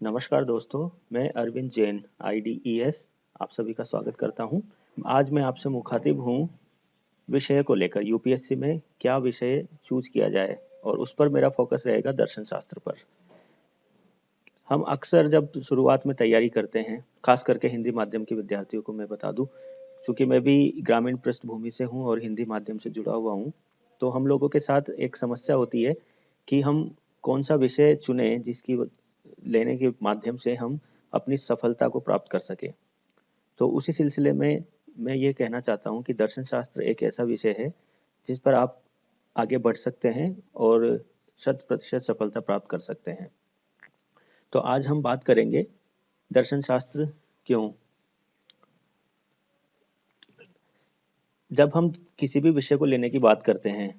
नमस्कार दोस्तों, मैं अरविंद जैन IDES आप सभी का स्वागत करता हूं। आज मैं आपसे मुखातिब हूं विषय को लेकर यूपीएससी में क्या विषय चूज किया जाए और उस पर मेरा फोकस रहेगा दर्शन शास्त्र पर। हम अक्सर जब शुरुआत में तैयारी करते हैं, खास करके हिंदी माध्यम के विद्यार्थियों को मैं बता दूं, चूँकि मैं भी ग्रामीण पृष्ठभूमि से हूं और हिंदी माध्यम से जुड़ा हुआ हूं, तो हम लोगों के साथ एक समस्या होती है कि हम कौन सा विषय चुनें जिसकी लेने के माध्यम से हम अपनी सफलता को प्राप्त कर सकें। तो उसी सिलसिले में मैं ये कहना चाहता हूँ कि दर्शन शास्त्र एक ऐसा विषय है जिस पर आप आगे बढ़ सकते हैं और 100% सफलता प्राप्त कर सकते हैं। तो आज हम बात करेंगे दर्शन शास्त्र क्यों। जब हम किसी भी विषय को लेने की बात करते हैं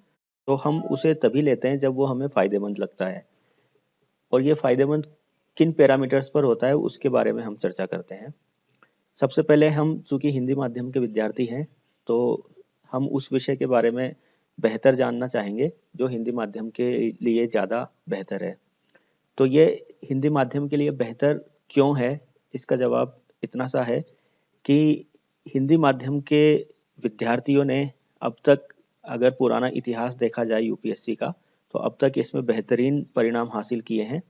तो हम उसे तभी लेते हैं जब वो हमें फायदेमंद लगता है, और ये फायदेमंद किन पैरामीटर्स पर होता है उसके बारे में हम चर्चा करते हैं। सबसे पहले हम चूंकि हिंदी माध्यम के विद्यार्थी हैं, तो हम उस विषय के बारे में बेहतर जानना चाहेंगे जो हिंदी माध्यम के लिए ज़्यादा बेहतर है। तो ये हिंदी माध्यम के लिए बेहतर क्यों है, इसका जवाब इतना सा है कि हिंदी माध्यम के विद्यार्थियों ने अब तक, अगर पुराना इतिहास देखा जाए यूपीएससी का, तो अब तक इसमें बेहतरीन परिणाम हासिल किए हैं।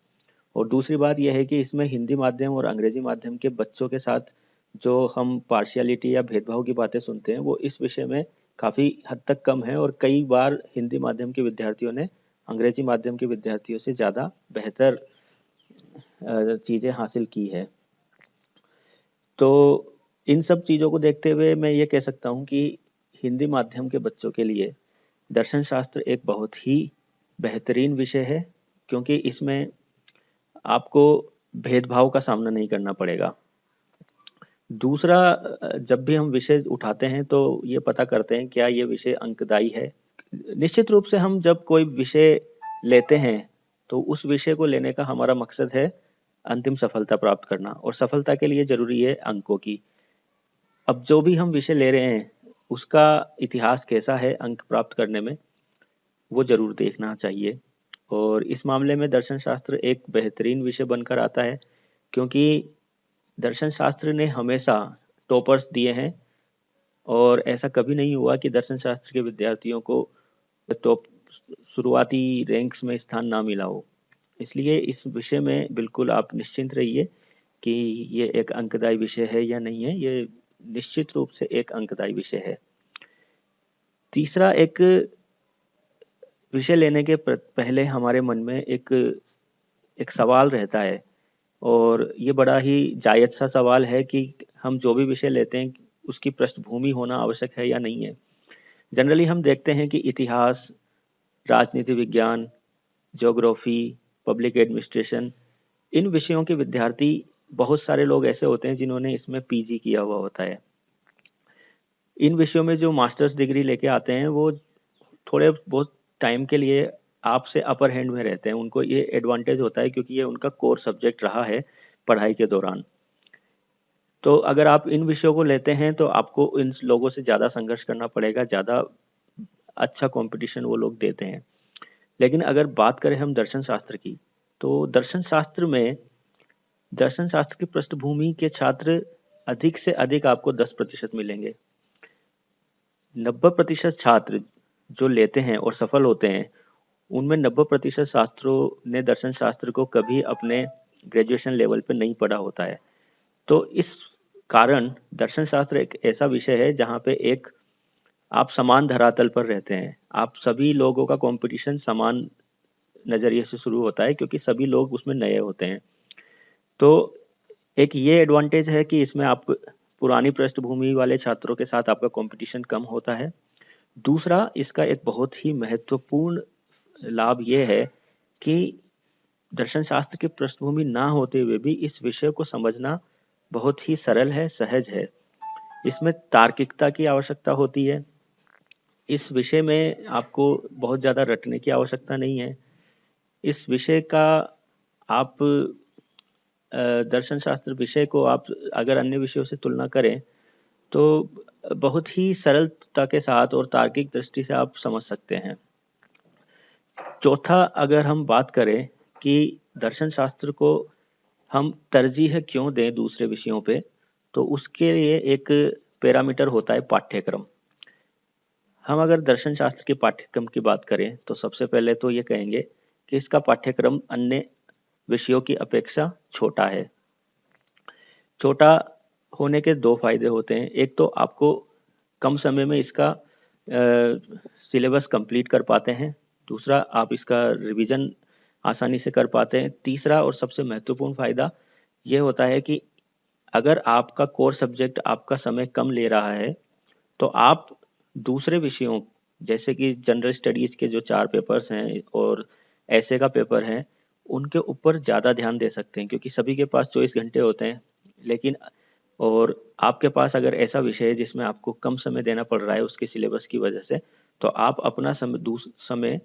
और दूसरी बात यह है कि इसमें हिंदी माध्यम और अंग्रेजी माध्यम के बच्चों के साथ जो हम पार्शियलिटी या भेदभाव की बातें सुनते हैं वो इस विषय में काफ़ी हद तक कम है, और कई बार हिंदी माध्यम के विद्यार्थियों ने अंग्रेजी माध्यम के विद्यार्थियों से ज़्यादा बेहतर चीज़ें हासिल की है। तो इन सब चीज़ों को देखते हुए मैं ये कह सकता हूँ कि हिंदी माध्यम के बच्चों के लिए दर्शन शास्त्र एक बहुत ही बेहतरीन विषय है, क्योंकि इसमें आपको भेदभाव का सामना नहीं करना पड़ेगा। दूसरा, जब भी हम विषय उठाते हैं तो ये पता करते हैं क्या ये विषय अंकदायी है। निश्चित रूप से हम जब कोई विषय लेते हैं तो उस विषय को लेने का हमारा मकसद है अंतिम सफलता प्राप्त करना, और सफलता के लिए जरूरी है अंकों की। अब जो भी हम विषय ले रहे हैं उसका इतिहास कैसा है अंक प्राप्त करने में, वो जरूर देखना चाहिए। और इस मामले में दर्शन शास्त्र एक बेहतरीन विषय बनकर आता है, क्योंकि दर्शन शास्त्र ने हमेशा टॉपर्स दिए हैं, और ऐसा कभी नहीं हुआ कि दर्शन शास्त्र के विद्यार्थियों को टॉप शुरुआती रैंक्स में स्थान ना मिला हो। इसलिए इस विषय में बिल्कुल आप निश्चिंत रहिए कि ये एक अंकदायी विषय है या नहीं है, ये निश्चित रूप से एक अंकदायी विषय है। तीसरा, एक विषय लेने के पहले हमारे मन में एक सवाल रहता है, और ये बड़ा ही जायज़ सा सवाल है कि हम जो भी विषय लेते हैं उसकी पृष्ठभूमि होना आवश्यक है या नहीं है। जनरली हम देखते हैं कि इतिहास, राजनीति विज्ञान, ज्योग्राफी, पब्लिक एडमिनिस्ट्रेशन, इन विषयों के विद्यार्थी, बहुत सारे लोग ऐसे होते हैं जिन्होंने इसमें पीजी किया हुआ होता है। इन विषयों में जो मास्टर्स डिग्री लेके आते हैं वो थोड़े बहुत टाइम के लिए आपसे अपर हैंड में रहते हैं। उनको ये एडवांटेज होता है क्योंकि ये उनका कोर सब्जेक्ट रहा है पढ़ाई के दौरान। तो अगर आप इन विषयों को लेते हैं तो आपको इन लोगों से ज़्यादा संघर्ष करना पड़ेगा, ज़्यादा अच्छा कंपटीशन वो लोग देते हैं। लेकिन अगर बात करें हम दर्शन शास्त्र की, तो दर्शन शास्त्र की पृष्ठभूमि के छात्र अधिक से अधिक आपको 10% मिलेंगे। 90% छात्र जो लेते हैं और सफल होते हैं, उनमें 90% छात्रों ने दर्शन शास्त्र को कभी अपने ग्रेजुएशन लेवल पे नहीं पढ़ा होता है। तो इस कारण दर्शन शास्त्र एक ऐसा विषय है जहाँ पे एक आप समान धरातल पर रहते हैं। आप सभी लोगों का कंपटीशन समान नज़रिए से शुरू होता है, क्योंकि सभी लोग उसमें नए होते हैं। तो एक ये एडवांटेज है कि इसमें आप पुरानी पृष्ठभूमि वाले छात्रों के साथ आपका कंपटीशन कम होता है। दूसरा, इसका एक बहुत ही महत्वपूर्ण लाभ ये है कि दर्शन शास्त्र की पृष्ठभूमि ना होते हुए भी इस विषय को समझना बहुत ही सरल है, सहज है। इसमें तार्किकता की आवश्यकता होती है। इस विषय में आपको बहुत ज़्यादा रटने की आवश्यकता नहीं है। इस विषय का आप दर्शन शास्त्र विषय को आप अगर अन्य विषयों से तुलना करें तो बहुत ही सरलता के साथ और तार्किक दृष्टि से आप समझ सकते हैं। चौथा, अगर हम बात करें कि दर्शन शास्त्र को हम तरजीह क्यों दें दूसरे विषयों पे, तो उसके लिए एक पैरामीटर होता है पाठ्यक्रम। हम अगर दर्शन शास्त्र के पाठ्यक्रम की बात करें तो सबसे पहले तो ये कहेंगे कि इसका पाठ्यक्रम अन्य विषयों की अपेक्षा छोटा है। छोटा होने के दो फायदे होते हैं। एक तो आपको कम समय में इसका सिलेबस कंप्लीट कर पाते हैं। दूसरा, आप इसका रिवीजन आसानी से कर पाते हैं। तीसरा और सबसे महत्वपूर्ण फायदा ये होता है कि अगर आपका कोर सब्जेक्ट आपका समय कम ले रहा है तो आप दूसरे विषयों जैसे कि जनरल स्टडीज के जो 4 पेपर्स हैं और ऐसे का पेपर है, उनके ऊपर ज़्यादा ध्यान दे सकते हैं, क्योंकि सभी के पास 24 घंटे होते हैं। लेकिन और आपके पास अगर ऐसा विषय है जिसमें आपको कम समय देना पड़ रहा है उसके सिलेबस की वजह से, तो आप अपना समय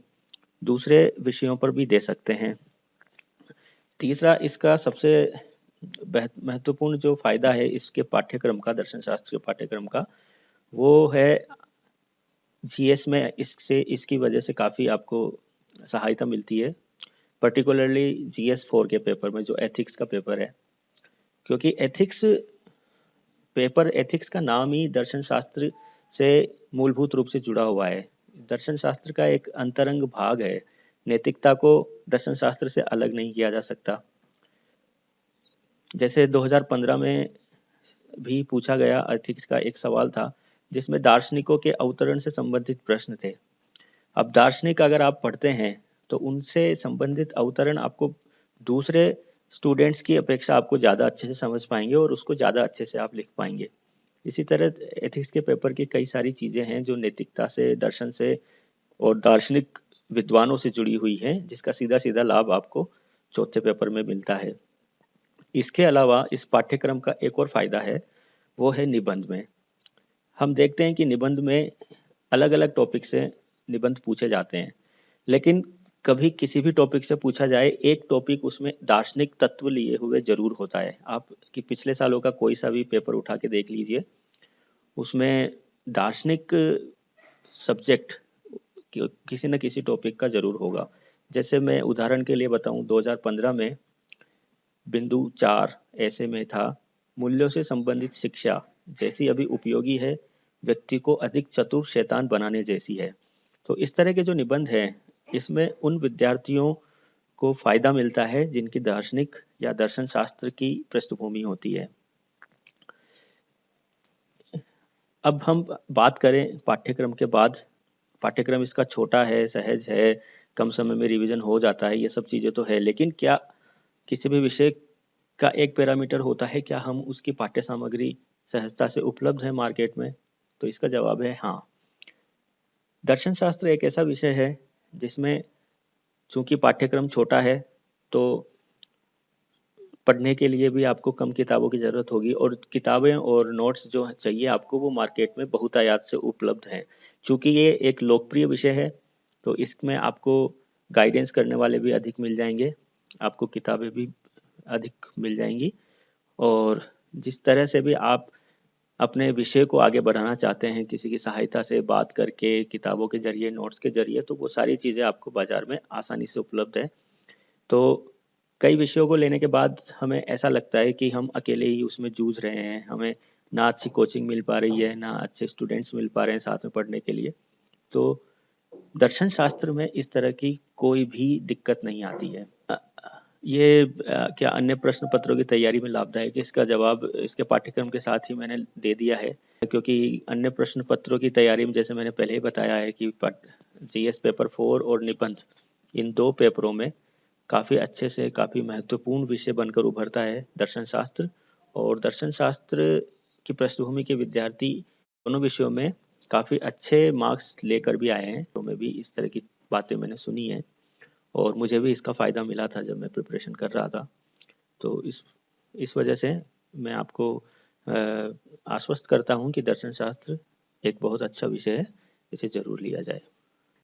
दूसरे विषयों पर भी दे सकते हैं। तीसरा, इसका सबसे महत्वपूर्ण जो फायदा है इसके पाठ्यक्रम का, दर्शन शास्त्र के पाठ्यक्रम का, वो है जीएस में इससे इसकी वजह से काफ़ी आपको सहायता मिलती है, पर्टिकुलरली जीएस 4 के पेपर में, जो एथिक्स का पेपर है। क्योंकि एथिक्स का नाम ही दर्शन शास्त्र से मूलभूत रूप से जुड़ा हुआ है। दर्शन शास्त्र का एक अंतरंग भाग है। नैतिकता को दर्शन शास्त्र से अलग नहीं किया जा सकता। जैसे 2015 में भी पूछा गया एथिक्स का एक सवाल था जिसमें दार्शनिकों के अवतरण से संबंधित प्रश्न थे। अब दार्शनिक अगर आप पढ़ते हैं तो उनसे संबंधित अवतरण आपको दूसरे स्टूडेंट्स की अपेक्षा आपको ज़्यादा अच्छे से समझ पाएंगे और उसको ज़्यादा अच्छे से आप लिख पाएंगे। इसी तरह एथिक्स के पेपर की कई सारी चीज़ें हैं जो नैतिकता से, दर्शन से और दार्शनिक विद्वानों से जुड़ी हुई हैं, जिसका सीधा सीधा लाभ आपको चौथे पेपर में मिलता है। इसके अलावा इस पाठ्यक्रम का एक और फायदा है, वो है निबंध में। हम देखते हैं कि निबंध में अलग अलग टॉपिक से निबंध पूछे जाते हैं, लेकिन कभी किसी भी टॉपिक से पूछा जाए, एक टॉपिक उसमें दार्शनिक तत्व लिए हुए जरूर होता है। आप कि पिछले सालों का कोई सा भी पेपर उठा के देख लीजिए, उसमें दार्शनिक सब्जेक्ट किसी न किसी टॉपिक का जरूर होगा। जैसे मैं उदाहरण के लिए बताऊं, 2015 में बिंदु 4 ऐसे में था, मूल्यों से संबंधित शिक्षा जैसी अभी उपयोगी है, व्यक्ति को अधिक चतुर शैतान बनाने जैसी है। तो इस तरह के जो निबंध हैं, इसमें उन विद्यार्थियों को फायदा मिलता है जिनकी दार्शनिक या दर्शन शास्त्र की पृष्ठभूमि होती है। अब हम बात करें पाठ्यक्रम के बाद। पाठ्यक्रम इसका छोटा है, सहज है, कम समय में रिवीजन हो जाता है, ये सब चीज़ें तो है, लेकिन क्या किसी भी विषय का एक पैरामीटर होता है, क्या हम उसकी पाठ्य सामग्री सहजता से उपलब्ध है मार्केट में? तो इसका जवाब है हाँ। दर्शन शास्त्र एक ऐसा विषय है जिसमें चूंकि पाठ्यक्रम छोटा है, तो पढ़ने के लिए भी आपको कम किताबों की ज़रूरत होगी, और किताबें और नोट्स जो चाहिए आपको वो मार्केट में बहुतायत से उपलब्ध हैं। चूँकि ये एक लोकप्रिय विषय है, तो इसमें आपको गाइडेंस करने वाले भी अधिक मिल जाएंगे, आपको किताबें भी अधिक मिल जाएंगी, और जिस तरह से भी आप अपने विषय को आगे बढ़ाना चाहते हैं, किसी की सहायता से बात करके, किताबों के जरिए, नोट्स के जरिए, तो वो सारी चीज़ें आपको बाज़ार में आसानी से उपलब्ध है। तो कई विषयों को लेने के बाद हमें ऐसा लगता है कि हम अकेले ही उसमें जूझ रहे हैं, हमें ना अच्छी कोचिंग मिल पा रही है, ना अच्छे स्टूडेंट्स मिल पा रहे हैं साथ में पढ़ने के लिए। तो दर्शन शास्त्र में इस तरह की कोई भी दिक्कत नहीं आती है। ये क्या अन्य प्रश्न पत्रों की तैयारी में लाभदायक है? इसका जवाब इसके पाठ्यक्रम के साथ ही मैंने दे दिया है, क्योंकि अन्य प्रश्न पत्रों की तैयारी में जैसे मैंने पहले ही बताया है कि जीएस पेपर 4 और निबंध, इन 2 पेपरों में काफ़ी अच्छे से, काफ़ी महत्वपूर्ण विषय बनकर उभरता है दर्शन शास्त्र। और दर्शन शास्त्र की पृष्ठभूमि के विद्यार्थी दोनों विषयों में काफ़ी अच्छे मार्क्स लेकर भी आए हैं। तो मैं भी इस तरह की बातें मैंने सुनी हैं, और मुझे भी इसका फ़ायदा मिला था जब मैं प्रिपरेशन कर रहा था। तो इस वजह से मैं आपको आश्वस्त करता हूँ कि दर्शन शास्त्र एक बहुत अच्छा विषय है, इसे ज़रूर लिया जाए।